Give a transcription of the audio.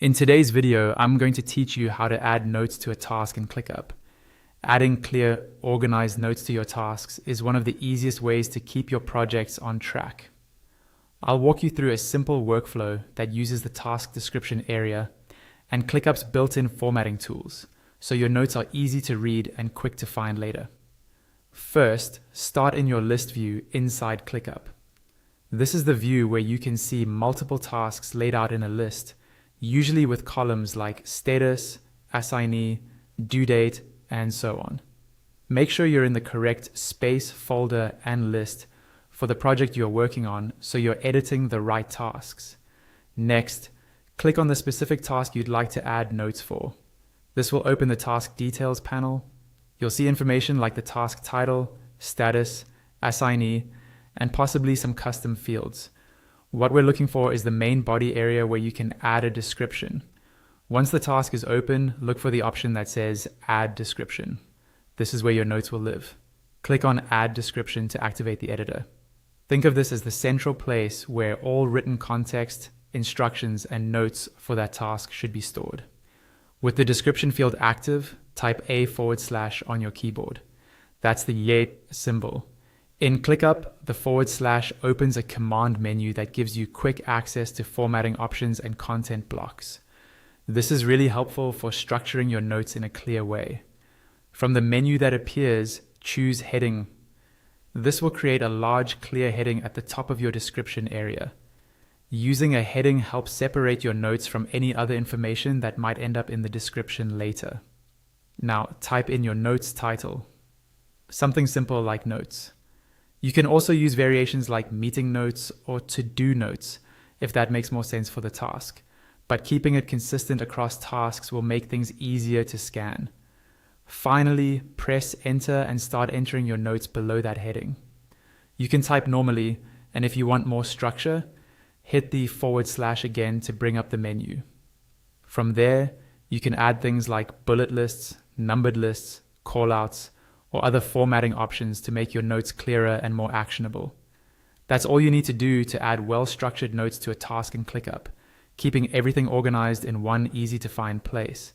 In today's video, I'm going to teach you how to add notes to a task in ClickUp. Adding clear, organized notes to your tasks is one of the easiest ways to keep your projects on track. I'll walk you through a simple workflow that uses the task description area and ClickUp's built-in formatting tools, so your notes are easy to read and quick to find later. First, start in your list view inside ClickUp. This is the view where you can see multiple tasks laid out in a list, usually with columns like status, assignee, due date, and so on. Make sure you're in the correct space, folder, and list for the project you're working on so you're editing the right tasks. Next, click on the specific task you'd like to add notes for. This will open the task details panel. You'll see information like the task title, status, assignee, and possibly some custom fields. What we're looking for is the main body area where you can add a description. Once the task is open, look for the option that says Add Description. This is where your notes will live. Click on Add Description to activate the editor. Think of this as the central place where all written context, instructions, and notes for that task should be stored. With the description field active, type A// on your keyboard. That's the yay symbol. In ClickUp, the / opens a command menu that gives you quick access to formatting options and content blocks. This is really helpful for structuring your notes in a clear way. From the menu that appears, choose Heading. This will create a large clear heading at the top of your description area. Using a heading helps separate your notes from any other information that might end up in the description later. Now type in your notes title. Something simple like notes. You can also use variations like meeting notes or to-do notes if that makes more sense for the task, but keeping it consistent across tasks will make things easier to scan. Finally, press enter and start entering your notes below that heading. You can type normally, and if you want more structure, hit the / again to bring up the menu. From there, you can add things like bullet lists, numbered lists, callouts, or other formatting options to make your notes clearer and more actionable. That's all you need to do to add well-structured notes to a task in ClickUp, keeping everything organized in one easy-to-find place.